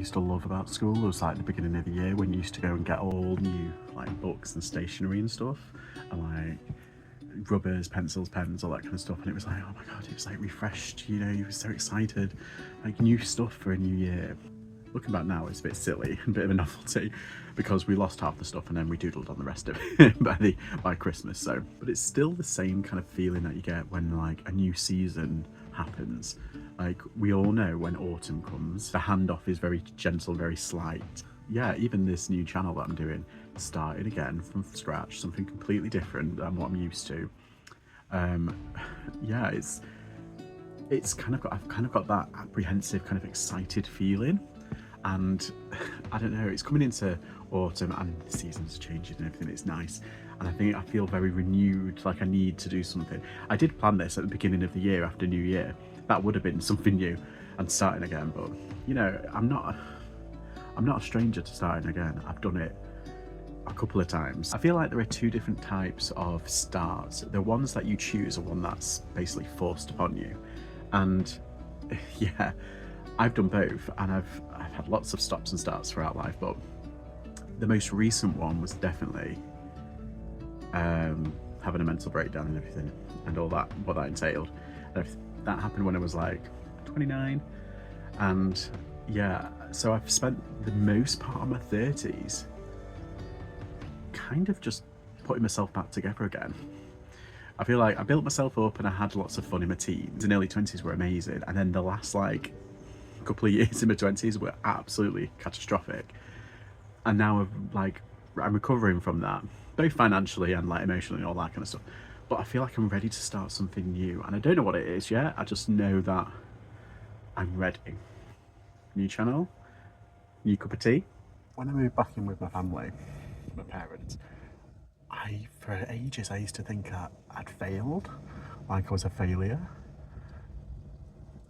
used to love about school was like the beginning of the year when you used to go and get all new like books and stationery and stuff, and like rubbers, pencils, pens, all that kind of stuff. And it was like, oh my god, it was like refreshed, you know, you were so excited, like new stuff for a new year. Looking back now, it's a bit silly, a bit of a novelty, because we lost half the stuff and then we doodled on the rest of it by Christmas. So, but it's still the same kind of feeling that you get when like a new season happens. Like we all know when autumn comes, the handoff is very gentle, very slight. Yeah, even this new channel that I'm doing started again from scratch, something completely different than what I'm used to. Yeah, it's kind of got, I've kind of got that apprehensive, kind of excited feeling. And I don't know, it's coming into autumn and the season's changing and everything. It's nice, and I feel very renewed, like I need to do something. I did plan this at the beginning of the year after New Year. That would have been something new and starting again, but you know, I'm not a stranger to starting again. I've done it a couple of times. I feel like there are two different types of starts. The ones that you choose are one that's basically forced upon you, and yeah, I've done both, and I've had lots of stops and starts throughout life, but the most recent one was definitely having a mental breakdown and everything, and all that, what that entailed. And that happened when I was like 29, and yeah, so I've spent the most part of my 30s kind of just putting myself back together again. I feel like I built myself up and I had lots of fun in my teens and early 20s were amazing, and then the last like couple of years in my 20s were absolutely catastrophic, and now I'm recovering from that, both financially and like emotionally and all that kind of stuff. But I feel like I'm ready to start something new, and I don't know what it is yet. I just know that I'm ready. New channel, new cup of tea. When I moved back in with my family, my parents, for ages I used to think I'd failed, like I was a failure.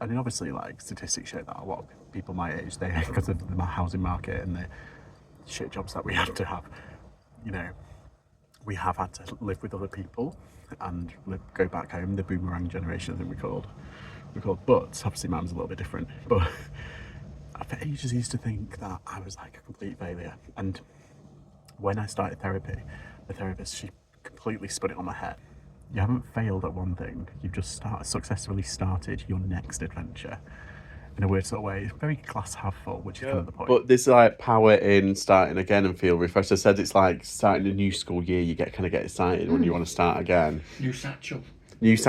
I mean, obviously, like, statistics show that a lot of people my age, because of the housing market and the shit jobs that we have to have, you know, we have had to live with other people and go back home, the boomerang generation, I think we called. But obviously mine's a little bit different. But for ages I used to think that I was like a complete failure. And when I started therapy, the therapist, she completely spun it on my head. You haven't failed at one thing, you've just successfully started your next adventure. In a weird sort of way, very glass half full, which is kind of the point. But there's like power in starting again and feel refreshed. I said it's like starting a new school year, you get excited when you want to start again. New satchel. I was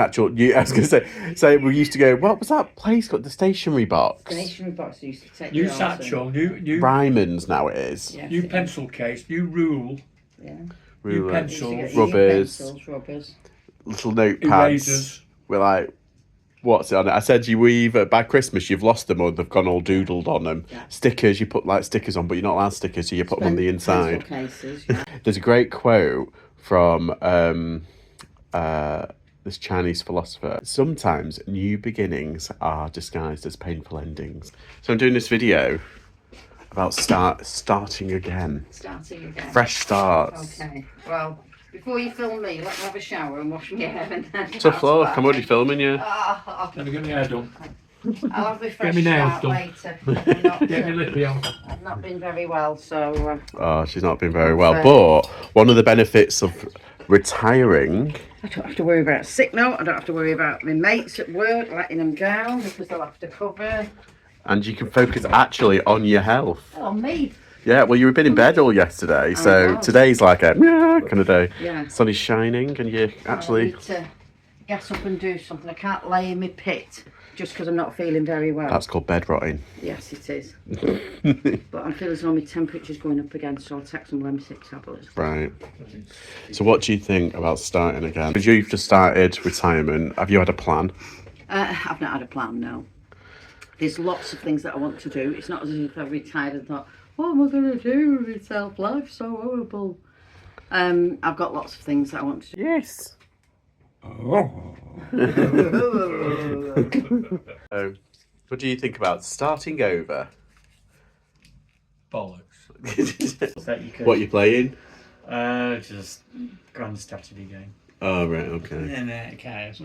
going to say, so we used to go, what was that place called? The stationery box? Stationery box used to take New satchel, new Ryman's now it is. Yes, new pencil case, new rule. Yeah. New Ruler, pencils, rubbers, pencils, rubbers, little notepads. Erasers. We're like, what's it on it? I said you either by Christmas you've lost them or they've gone all doodled on them. Yeah. Stickers, you put like stickers on, but you're not allowed stickers, so you put them on the inside. Cases, yeah. There's a great quote from this Chinese philosopher. Sometimes new beginnings are disguised as painful endings. So I'm doing this video about starting again. Starting again. Fresh starts. Okay. Well, before you film me, let me have a shower and wash my hair and then. Tough luck. I'm already filming you. Let me get my hair done. I'll have a fresh Get me nails start done. later. Get me lippy on. I've not been very well, so. Oh, she's not been very well. But one of the benefits of retiring. I don't have to worry about sick note. I don't have to worry about my mates at work letting them down because they'll have to cover. And you can focus actually on your health. On me. Yeah, well, you've been in bed all yesterday, so today's like a kind of day. Yeah. Sun is shining, and you actually. I need to get up and do something. I can't lay in my pit just because I'm not feeling very well. That's called bed rotting. Yes, it is. But I feel as though my temperature's going up again, so I'll take some Lemsip tablets. Right. So, what do you think about starting again? Because you've just started retirement. Have you had a plan? I've not had a plan, no. There's lots of things that I want to do. It's not as if I retired and thought, what am I going to do with myself? Life's so horrible. I've got lots of things that I want to do. Yes. Oh. So, what do you think about starting over? Bollocks. What are you playing? Just grand strategy game. Oh, right, okay. And it cares.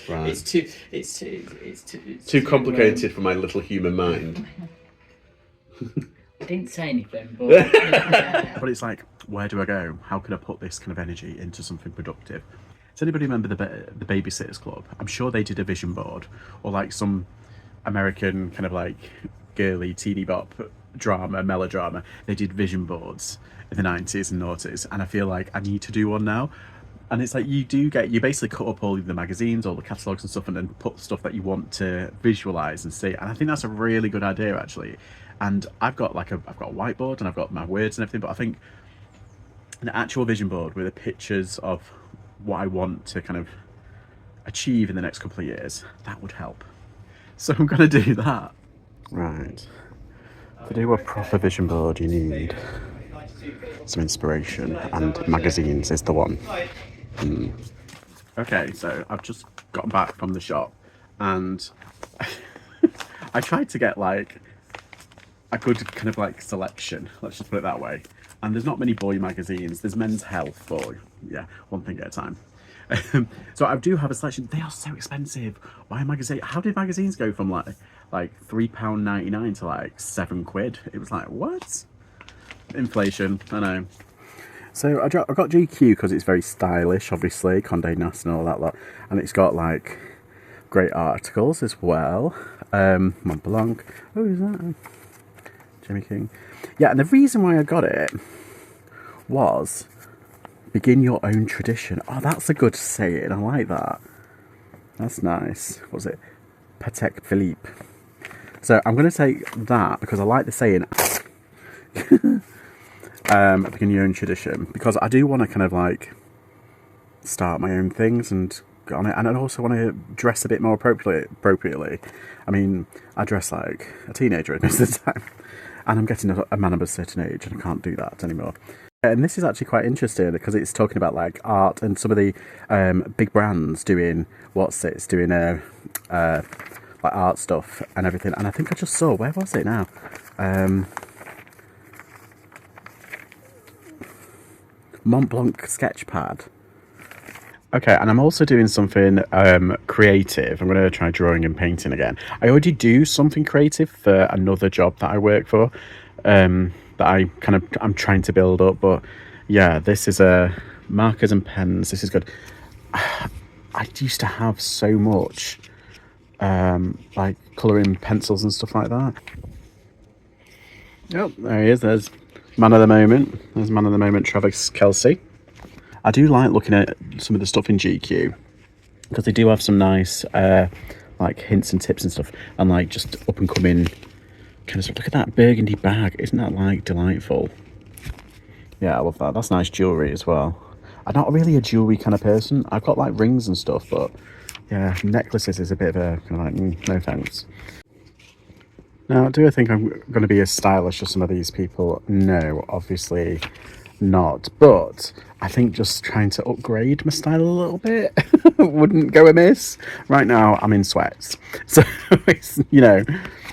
Right. It's too Too complicated for my little human mind. I didn't say anything, but yeah. But it's like, where do I go? How can I put this kind of energy into something productive? Does anybody remember the Babysitters Club? I'm sure they did a vision board, or like some American kind of like girly teeny bop drama, melodrama. They did vision boards in the 90s and noughties, and I feel like I need to do one now. And it's like you basically cut up all of the magazines, all the catalogues and stuff, and then put stuff that you want to visualize and see. And I think that's a really good idea, actually. And I've got a whiteboard and I've got my words and everything, but I think an actual vision board with the pictures of what I want to kind of achieve in the next couple of years, that would help. So I'm going to do that. Right. To do a proper vision board, you need some inspiration, and magazines is the one. Okay, so I've just gotten back from the shop, and I tried to get like a good kind of like selection, let's just put it that way. And there's not many boy magazines. There's Men's Health, but yeah, one thing at a time. So I do have a selection. They are so expensive. Why magazine? How did magazines go from like £3.99 to like £7? It was like, what? Inflation, I know. So I got GQ because it's very stylish, obviously, Condé Nast and all that lot, and it's got like great articles as well. Mont Blanc. Oh, is that Jimmy King? Yeah, and the reason why I got it was begin your own tradition. Oh, that's a good saying. I like that. That's nice. What was it? Patek Philippe. So I'm going to take that because I like the saying. Begin your own tradition, because I do want to kind of like start my own things and get on it, and I also want to dress a bit more appropriately. I mean, I dress like a teenager most of the time, and I'm getting a man of a certain age and I can't do that anymore. And this is actually quite interesting because it's talking about like art and some of the big brands doing like art stuff and everything. And I think I just saw, where was it now? Mont Blanc sketchpad. Okay, and I'm also doing something creative. I'm going to try drawing and painting again. I already do something creative for another job that I work for, that I'm trying to build up. But yeah, this is markers and pens. This is good. I used to have so much like colouring pencils and stuff like that. Oh, there he is. There's man of the moment. There's man of the moment, Travis Kelce. I do like looking at some of the stuff in GQ because they do have some nice like hints and tips and stuff, and like just up and coming kind of stuff. Look at that burgundy bag. Isn't that like delightful? Yeah, I love that. That's nice jewellery as well. I'm not really a jewellery kind of person. I've got like rings and stuff, but yeah, necklaces is a bit of a kind of like, no thanks. Now, do I think I'm going to be as stylish as some of these people? No, obviously not. But I think just trying to upgrade my style a little bit wouldn't go amiss. Right now, I'm in sweats. So, it's,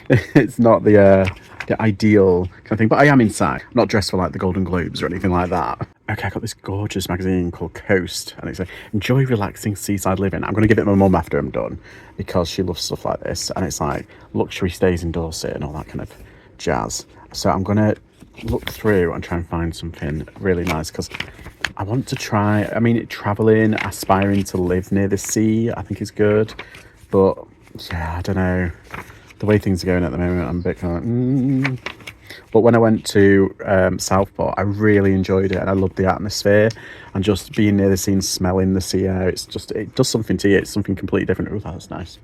it's not the ideal kind of thing. But I am inside. I'm not dressed for like the Golden Globes or anything like that. Okay, I got this gorgeous magazine called Coast, and it's like, enjoy relaxing seaside living. I'm going to give it to my mum after I'm done, because she loves stuff like this, and it's like luxury stays in Dorset and all that kind of jazz. So I'm going to look through and try and find something really nice, because I want to try, travelling, aspiring to live near the sea, I think is good. But yeah, I don't know, the way things are going at the moment, I'm a bit kind of But when I went to Southport, I really enjoyed it, and I loved the atmosphere and just being near the sea and smelling the sea air. It does something to you. It's something completely different. Oh, that's nice.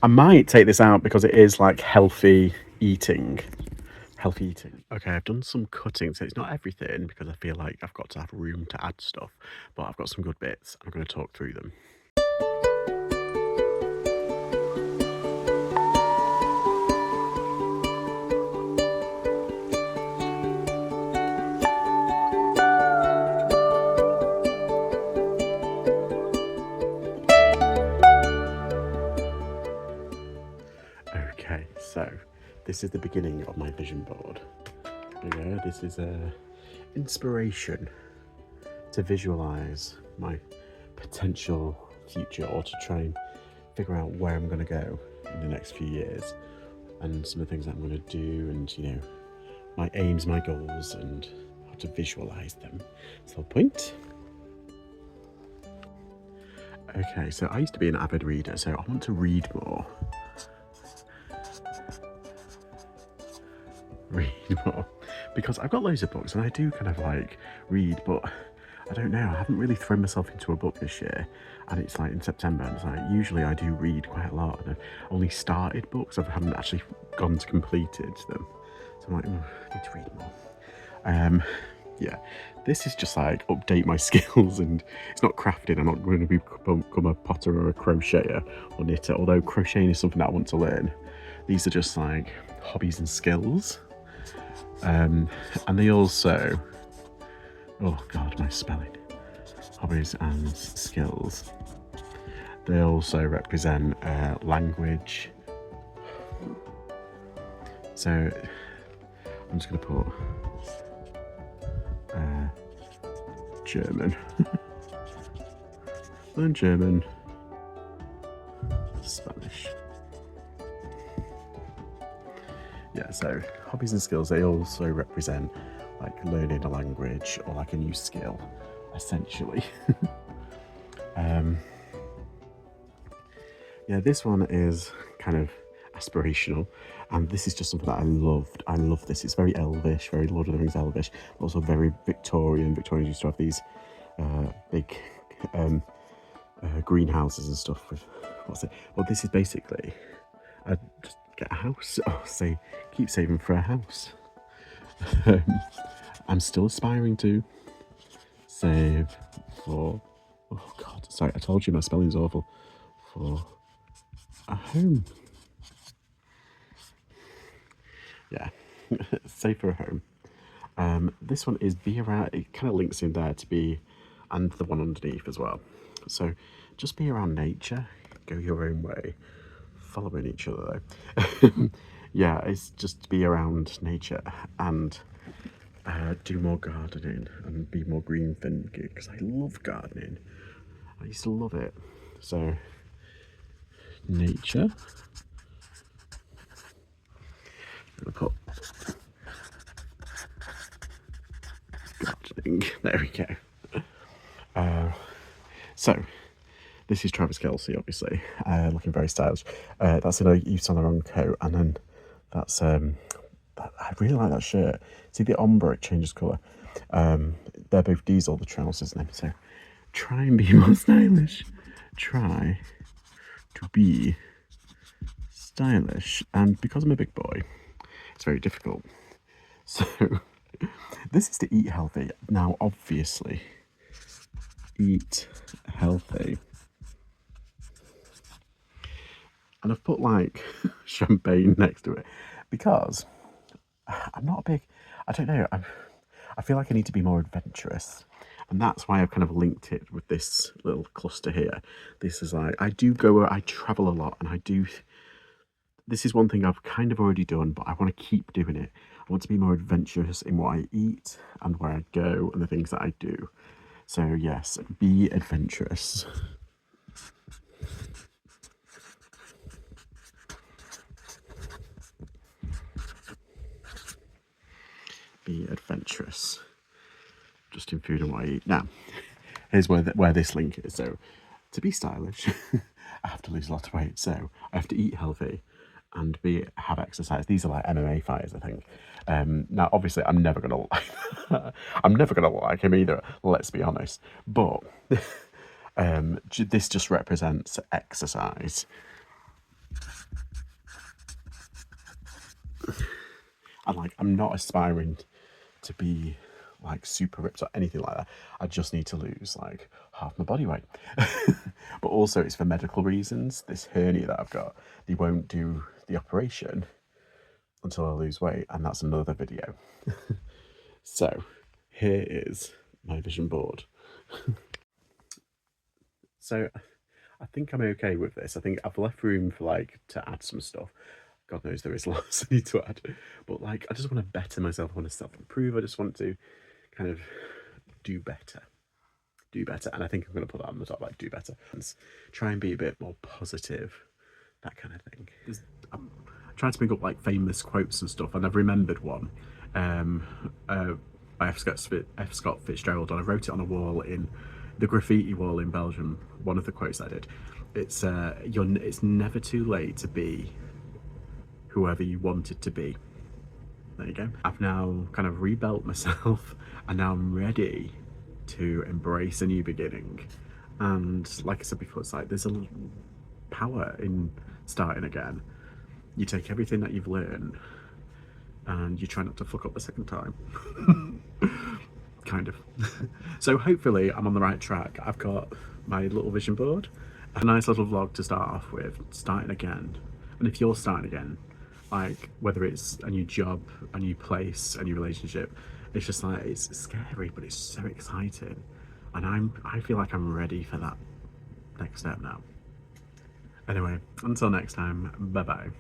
I might take this out because it is like healthy eating. Okay, I've done some cutting, so it's not everything because I feel like I've got to have room to add stuff, but I've got some good bits. I'm going to talk through them. Okay, so this is the beginning of my vision board. Yeah, this is inspiration to visualize my potential future, or to try and figure out where I'm going to go in the next few years, and some of the things that I'm going to do, and my aims, my goals, and how to visualize them. That's the whole point. Okay, so I used to be an avid reader, so I want to read more. Read more. Because I've got loads of books and I do kind of like read, but I don't know, I haven't really thrown myself into a book this year. And it's like in September, and it's like usually I do read quite a lot, and I've only started books, I haven't actually gone to completed them. So I'm like, oh, I need to read more. Yeah, this is just like update my skills, and it's not crafting. I'm not going to become a potter or a crocheter or knitter, although crocheting is something that I want to learn. These are just like hobbies and skills. And they also, oh god, my spelling. Hobbies and skills. They also represent language. So I'm just going to put German. Learn German. Spanish. Yeah, so hobbies and skills, they also represent like learning a language or like a new skill, essentially. Yeah, this one is kind of aspirational, and this is just something that I loved. I love this. It's very elvish, very Lord of the Rings elvish, but also very Victorian. Victorians used to have these big greenhouses and stuff with, what's it? Well, this is basically, I just get a house. Oh, say, keep saving for a house. I'm still aspiring to save for, oh god, sorry, I told you my spelling's awful, for a home. Yeah, save for a home. This one is be around, it kind of links in there to be, and the one underneath as well. So just be around nature, go your own way, following each other though. Yeah, it's just be around nature and do more gardening and be more green thinking, because I love gardening. I used to love it. So nature. I'm gonna put gardening. There we go. So this is Travis Kelce, obviously, looking very stylish. That's in a Yves Saint Laurent coat, and then that's I really like that shirt. See the ombre, it changes colour. They're both diesel, the trousers and them. So try and be more stylish. Try to be stylish, and because I'm a big boy, it's very difficult. So this is to eat healthy. Now, obviously, eat healthy. And I've put like champagne next to it because I'm not a big, I don't know, I feel like I need to be more adventurous. And that's why I've kind of linked it with this little cluster here. This is like, I travel a lot, and this is one thing I've kind of already done, but I want to keep doing it. I want to be more adventurous in what I eat and where I go and the things that I do. So yes, be adventurous. Be adventurous. Just in food and what I eat. Now, here's where this link is. So, to be stylish, I have to lose a lot of weight. So, I have to eat healthy and have exercise. These are like MMA fighters, I think. Now, obviously, I'm never gonna like him either. Let's be honest. But this just represents exercise. And like, I'm not aspiring to be like super ripped or anything like that. I just need to lose like half my body weight. But also it's for medical reasons. This hernia that I've got, they won't do the operation until I lose weight, and that's another video. So here is my vision board. So I think I'm okay with this. I think I've left room for like to add some stuff. God knows there is lots I need to add, but like I just want to better myself. I want to self-improve. I just want to kind of do better, and I think I'm going to put that on the top, like do better. Try and be a bit more positive, that kind of thing. I'm trying to bring up like famous quotes and stuff, and I've remembered one. by F. Scott Fitzgerald, and I wrote it on a wall in the graffiti wall in Belgium. One of the quotes I did. It's it's never too late to be whoever you wanted to be. There you go. I've now kind of rebuilt myself, and now I'm ready to embrace a new beginning. And like I said before, it's like there's a power in starting again. You take everything that you've learned and you try not to fuck up the second time. Kind of. So hopefully I'm on the right track. I've got my little vision board, a nice little vlog to start off with, starting again. And if you're starting again, like whether it's a new job, a new place, a new relationship, it's just like, it's scary, but it's so exciting. And I feel like I'm ready for that next step now. Anyway, until next time, bye bye.